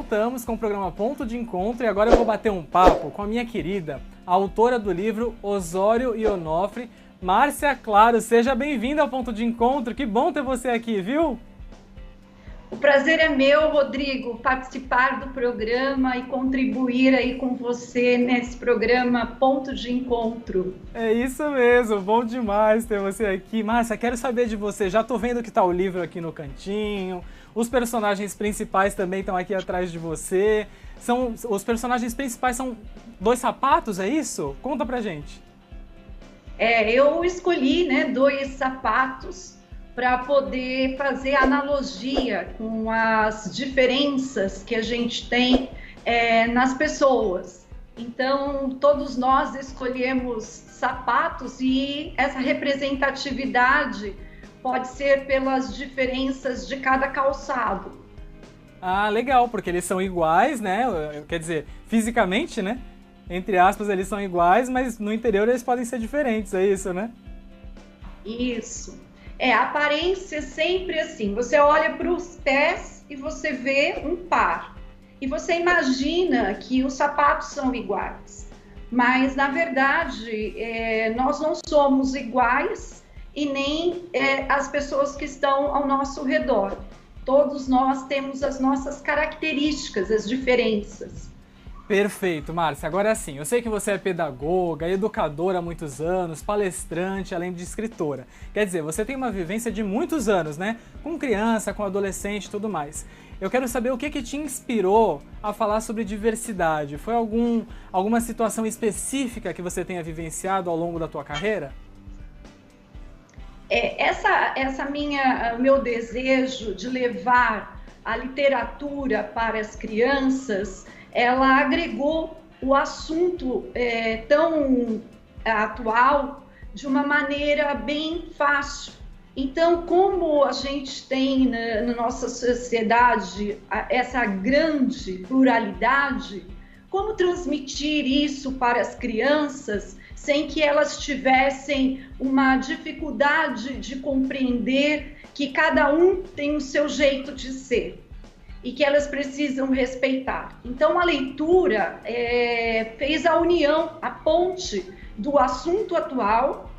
voltamos com o programa Ponto de Encontro e agora eu vou bater um papo com a minha querida, a autora do livro Osório e Onofre, Márcia Claro. Seja bem-vinda ao Ponto de Encontro, que bom ter você aqui, viu? O prazer é meu, Rodrigo, participar do programa e contribuir aí com você nesse programa Ponto de Encontro. É isso mesmo, bom demais ter você aqui. Márcia, quero saber de você, já tô vendo que tá o livro aqui no cantinho, os personagens principais também estão aqui atrás de você. Os personagens principais são 2 sapatos, é isso? Conta pra gente. Eu escolhi, 2 sapatos para poder fazer analogia com as diferenças que a gente tem nas pessoas. Então, todos nós escolhemos sapatos e essa representatividade pode ser pelas diferenças de cada calçado. Ah, legal, porque eles são iguais, né? Quer dizer, fisicamente, né? Entre aspas, eles são iguais, mas no interior eles podem ser diferentes, é isso, né? Isso. A aparência é sempre assim, você olha para os pés e você vê um par. E você imagina que os sapatos são iguais. Mas, na verdade, nós não somos iguais e nem as pessoas que estão ao nosso redor. Todos nós temos as nossas características, as diferenças. Perfeito, Márcia. Agora sim, eu sei que você é pedagoga, educadora há muitos anos, palestrante, além de escritora. Quer dizer, você tem uma vivência de muitos anos, né? Com criança, com adolescente e tudo mais. Eu quero saber o que te inspirou a falar sobre diversidade. Foi alguma situação específica que você tenha vivenciado ao longo da tua carreira? Meu desejo de levar a literatura para as crianças, ela agregou o assunto tão atual de uma maneira bem fácil. Então, como a gente tem na nossa sociedade essa grande pluralidade, como transmitir isso para as crianças sem que elas tivessem uma dificuldade de compreender que cada um tem o seu jeito de ser e que elas precisam respeitar. Então, a leitura fez a união, a ponte do assunto atual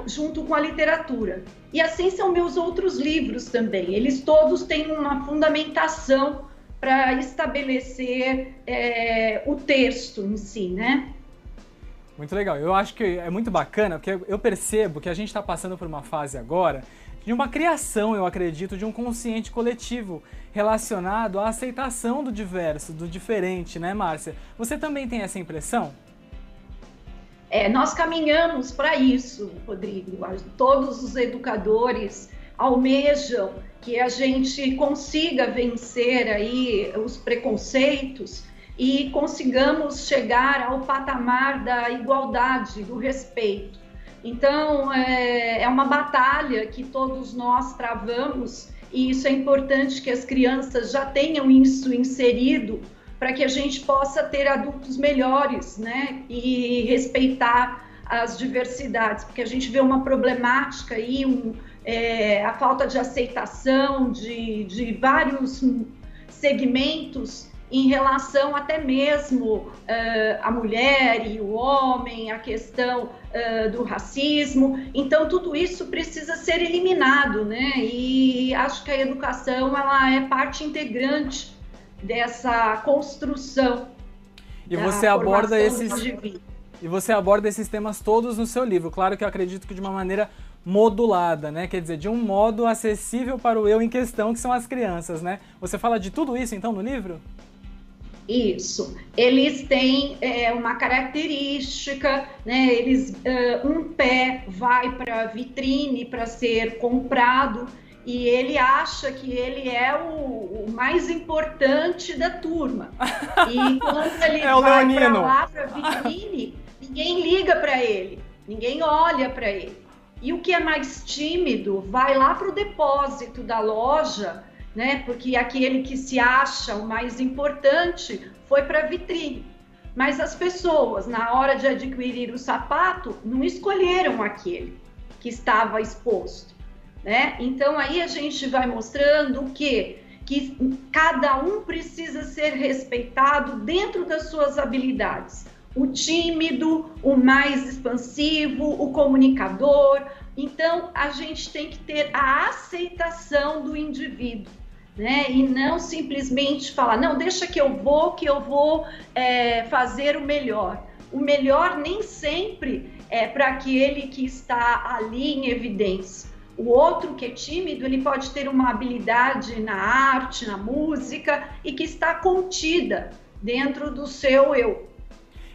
junto com a literatura. E assim são meus outros livros também. Eles todos têm uma fundamentação para estabelecer o texto em si, né? Muito legal. Eu acho que é muito bacana, porque eu percebo que a gente está passando por uma fase agora de uma criação, eu acredito, de um consciente coletivo relacionado à aceitação do diverso, do diferente, né, Márcia? Você também tem essa impressão? Nós caminhamos para isso, Rodrigo. Todos os educadores almejam que a gente consiga vencer aí os preconceitos e consigamos chegar ao patamar da igualdade, do respeito. Então, é uma batalha que todos nós travamos e isso é importante que as crianças já tenham isso inserido para que a gente possa ter adultos melhores, né? E respeitar as diversidades, porque a gente vê uma problemática aí, a falta de aceitação de vários segmentos em relação até mesmo à mulher e o homem, a questão do racismo. Então, tudo isso precisa ser eliminado, né? E acho que a educação ela é parte integrante dessa construção. E você aborda esses temas todos no seu livro. Claro que eu acredito que de uma maneira modulada, né? Quer dizer, de um modo acessível para o eu em questão, que são as crianças, né? Você fala de tudo isso, então, no livro? Isso. Eles têm uma característica, né? Um pé vai para a vitrine para ser comprado e ele acha que ele é o mais importante da turma. E quando ele vai para lá, para a vitrine, ninguém liga para ele, ninguém olha para ele. E o que é mais tímido vai lá para o depósito da loja, né? Porque aquele que se acha o mais importante foi para a vitrine. Mas as pessoas, na hora de adquirir o sapato, não escolheram aquele que estava exposto, né? Então aí a gente vai mostrando o quê? que cada um precisa ser respeitado dentro das suas habilidades. O tímido, o mais expansivo, o comunicador. Então, a gente tem que ter a aceitação do indivíduo, né? E não simplesmente falar, não, deixa que eu vou fazer o melhor. O melhor nem sempre é para aquele que está ali em evidência. O outro que é tímido, ele pode ter uma habilidade na arte, na música, e que está contida dentro do seu eu.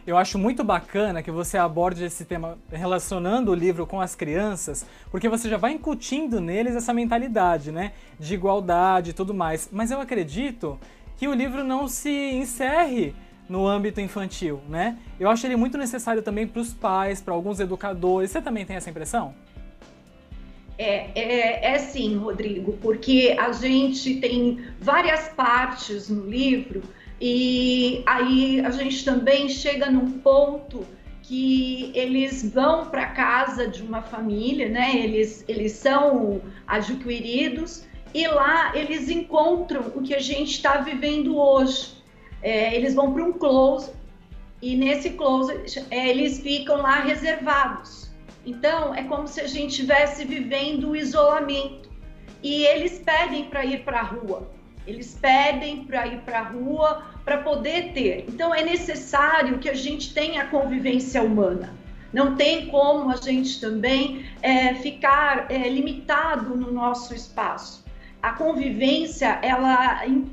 Eu acho muito bacana que você aborde esse tema relacionando o livro com as crianças, porque você já vai incutindo neles essa mentalidade, né, de igualdade e tudo mais. Mas eu acredito que o livro não se encerre no âmbito infantil, né? Eu acho ele muito necessário também para os pais, para alguns educadores. Você também tem essa impressão? É sim, Rodrigo, porque a gente tem várias partes no livro. E aí a gente também chega num ponto que eles vão para casa de uma família, né? Eles são adquiridos e lá eles encontram o que a gente está vivendo hoje. Eles vão para um closet e nesse closet eles ficam lá reservados. Então é como se a gente estivesse vivendo o isolamento e eles pedem para ir para a rua. Eles pedem para ir para a rua para poder ter. Então é necessário que a gente tenha a convivência humana. Não tem como a gente também ficar limitado no nosso espaço. A convivência,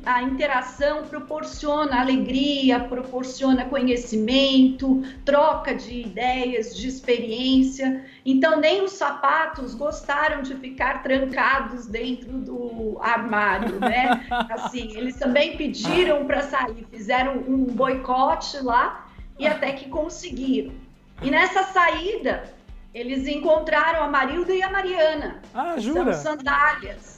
a interação proporciona alegria, proporciona conhecimento, troca de ideias, de experiência. Então, nem os sapatos gostaram de ficar trancados dentro do armário, né? Assim, eles também pediram para sair, fizeram um boicote lá e até que conseguiram. E nessa saída, eles encontraram a Marilda e a Mariana. Jura? São sandálias.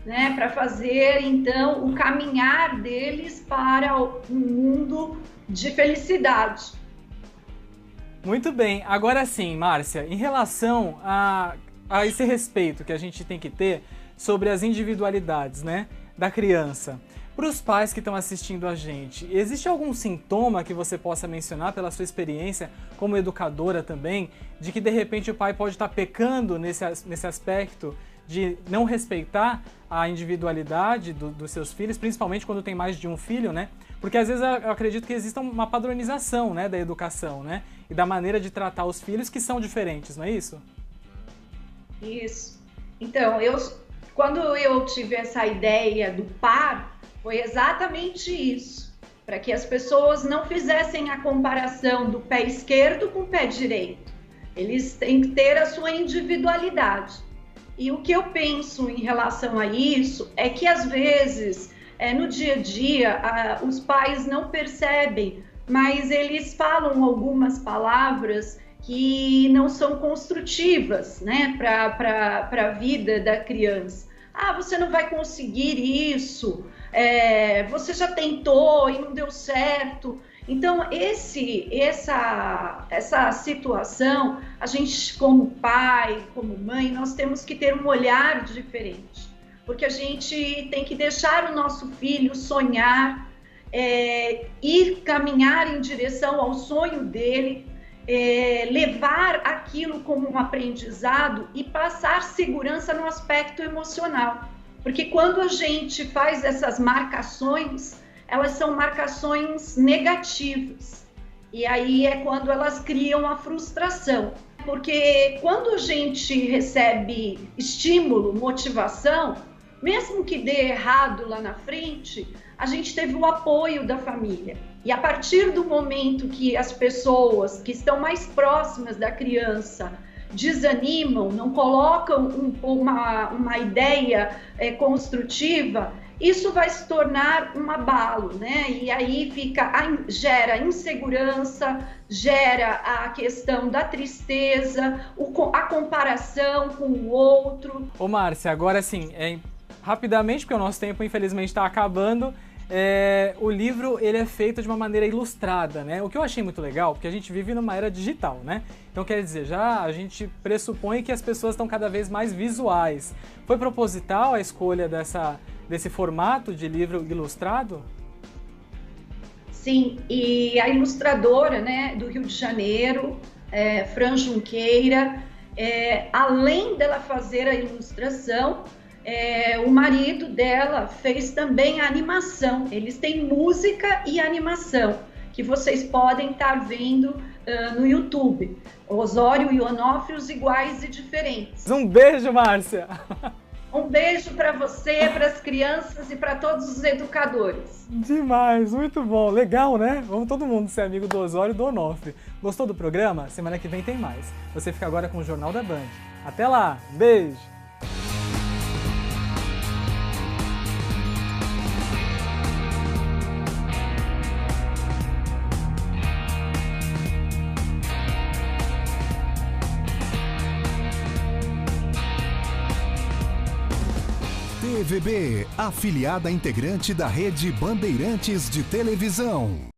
Né, para fazer, então, o caminhar deles para um mundo de felicidade. Muito bem. Agora sim, Márcia, em relação a esse respeito que a gente tem que ter sobre as individualidades, né, da criança, para os pais que estão assistindo a gente, existe algum sintoma que você possa mencionar pela sua experiência como educadora também, de que de repente o pai pode estar pecando nesse aspecto de não respeitar a individualidade dos seus filhos, principalmente quando tem mais de um filho, né? Porque às vezes eu acredito que exista uma padronização, né, da educação, né? E da maneira de tratar os filhos que são diferentes, não é isso? Isso. Então, quando eu tive essa ideia do par, foi exatamente isso. Para que as pessoas não fizessem a comparação do pé esquerdo com o pé direito. Eles têm que ter a sua individualidade. E o que eu penso em relação a isso é que, às vezes, no dia a dia, os pais não percebem, mas eles falam algumas palavras que não são construtivas, né, para a vida da criança. Você não vai conseguir isso, você já tentou e não deu certo. Então, essa situação, a gente como pai, como mãe, nós temos que ter um olhar diferente, porque a gente tem que deixar o nosso filho sonhar, ir caminhar em direção ao sonho dele, levar aquilo como um aprendizado e passar segurança no aspecto emocional, porque quando a gente faz essas marcações, elas são marcações negativas. E aí é quando elas criam a frustração. Porque quando a gente recebe estímulo, motivação, mesmo que dê errado lá na frente, a gente teve o apoio da família. E a partir do momento que as pessoas que estão mais próximas da criança desanimam, não colocam uma ideia construtiva, isso vai se tornar um abalo, né? E aí gera insegurança, gera a questão da tristeza, a comparação com o outro. Ô Márcia, agora sim, rapidamente, porque o nosso tempo infelizmente está acabando, o livro ele é feito de uma maneira ilustrada, né? O que eu achei muito legal, porque a gente vive numa era digital, né? Então quer dizer, já a gente pressupõe que as pessoas estão cada vez mais visuais. Foi proposital a escolha desse formato de livro ilustrado? Sim, e a ilustradora, né, do Rio de Janeiro, Fran Junqueira, além dela fazer a ilustração, o marido dela fez também a animação. Eles têm música e animação, que vocês podem estar vendo no YouTube. Osório e Onofre, iguais e diferentes. Um beijo, Márcia! Um beijo para você, para as crianças e para todos os educadores. Demais, muito bom. Legal, né? Vamos todo mundo ser amigo do Osório e do Onofre. Gostou do programa? Semana que vem tem mais. Você fica agora com o Jornal da Band. Até lá, beijo! TVB, afiliada integrante da Rede Bandeirantes de Televisão.